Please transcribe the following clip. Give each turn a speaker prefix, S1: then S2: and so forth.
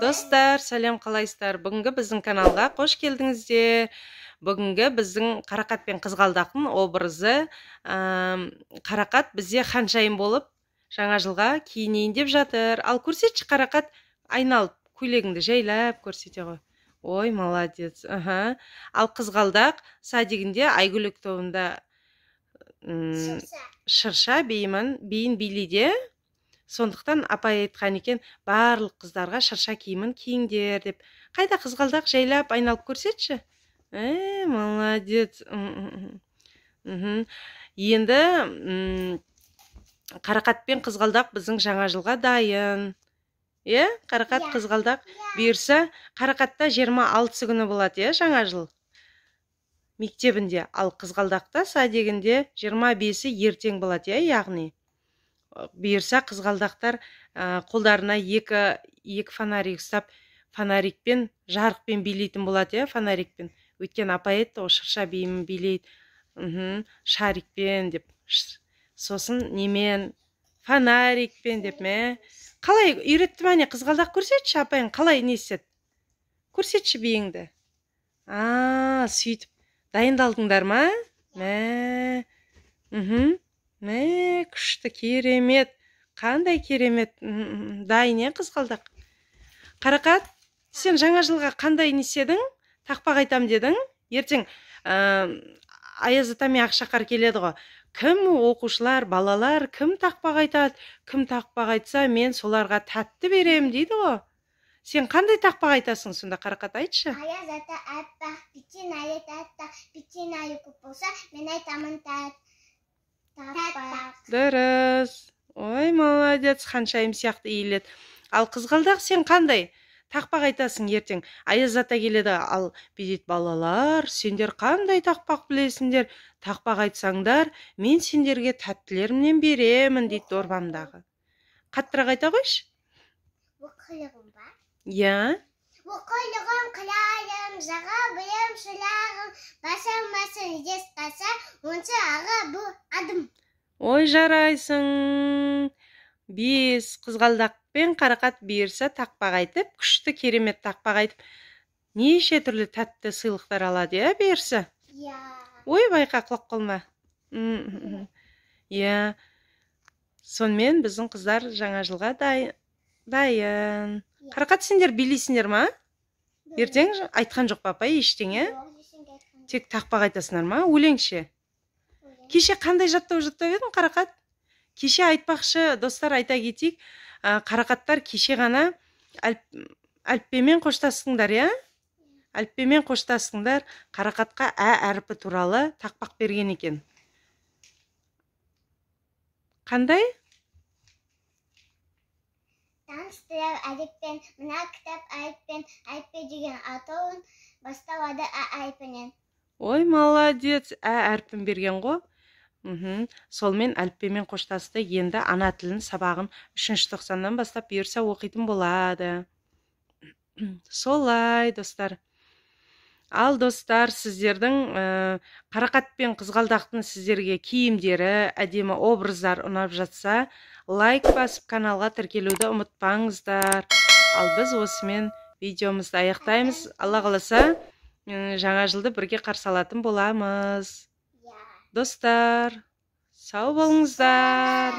S1: Достар, сәлем, қалайсыздар? Бүгінгі біздің каналға қош келдіңіздер. Бүгінгі біздің Қарақат пен Қызғалдақтың образы. Қарақат бізде ханшайым болып, жаңа жылға киінейін деп жатыр. Ал көрсетші, Қарақат, айналып, көйлегіңді жайлап көрсете ғой. Ой, молодец. Ал Қызғалдақ садигінде Айгүлік тобында шырша биін билейді. Сондықтан апай айтқан екен, барлық қыздарға шырша киімін киіңдер деп. Қайда Қызғалдақ, жайлап айналып көрсетші. Молодец. Енді Қарақат пен Қызғалдақ біздің жаңа жылға дайын. Қарақат, Қызғалдақ бұйырса, Қарақатта 26 күні болады, жаңа жыл мектебінде. Ал Қызғалдақта садигінде 25-і ертең болады, яғни. Бұйырса, Қызғалдақтар қолдарына екі фонарик ұстап, фонарикпен, жарықпен билейтін болады, фонарикпен. Өткен апай айтты, шырша биін билейді, шарикпен деп. Сосын немен, фонарикпен деп ме? Қалай үйретті мәне, Қызғалдақ, көрсетші апайын, қалай несет? Көрсетші биіңді. Сөйтіп, дайындалдыңдар ма? Күшті, керемет. Қандай керемет. Дайын, Қызғалдақ. Қарақат, сен жаңа жылға қандай неседің? Тақпақ айтам дедің? Ертең Аяз ата мен Ақшақар келеді ғой. Кім оқушылар, балалар, кім тақпақ айтады? Кім тақпақ айтса, мен соларға тәтті берем дейді ғой. Сен қандай тақпақ айтасың сонда, Қарақат, айтшы?
S2: Аяз ата аппақ, печен әлі тәтті, печен әлі көп болса, мен айтамын тәтті.
S1: Дұрыс. Ой, молодец, ханшайым сияқты иіледі. Ал Қызғалдақ, сен қандай тақпақ айтасың ертең? Аяз ата келеді, ал бедет балалар, сендер қандай тақпақ білесіңдер? Тақпақ айтсаңдар, мен сендерге тәттілерімнен беремін дейді дорбамдағы. Қаттырақ айта қойшы.
S2: Оқылығым ба?
S1: Оқылығым,
S2: қылайым, жаға бұйым, шылағым, басам-басын ес қаса, онсы аға бұл адым.
S1: Ой, жарайсың. Біз Қызғалдақ пен Қарақат бұйырса тақпақ айтып, күшті керемет тақпақ айтып, неше түрлі тәтті сыйлықтар алады, бұйырса? Ой, байқа, құлақ қолма. Сонымен біздің қыздар жаңа жылға дайын. Қарақат, сендер билейсіңдер ма? Ертең айтқан жоқ па, апай, ештеңе? Тек тақпақ айтасыңдар ма? Өлеңше. Кеше қандай жаттау едің, Қарақат? Кеше айтпақшы, достар, айта кетейік, Қарақаттар кеше ғана әліппемен қоштастыңдар, Әліппемен қоштастыңдар, Қарақатқа әрпі туралы тақпақ берген екен. Қандай?
S2: Таныстырау әліппен, мына кітап әліппен, әліппе деген атауын басталады әліппенен.
S1: Ой, молодец, әрпін берген ғой. Солмен әліппемен қоштасты. Енді ана тілін сабағын 3-ші тоқсаннан бастап бұйырса оқитын болады. Солай, достар. Ал достар, сіздердің Қарақат пен Қызғалдақтың сіздерге киімдері, әдемі образдар ұнап жатса, лайк басып каналға тіркелуді ұмытпаңыздар. Ал біз осымен видеомызды аяқтаймыз. Алла қаласа, жаңа жылды бірге қарсы алатын боламыз. Достар, сау болыңыздар.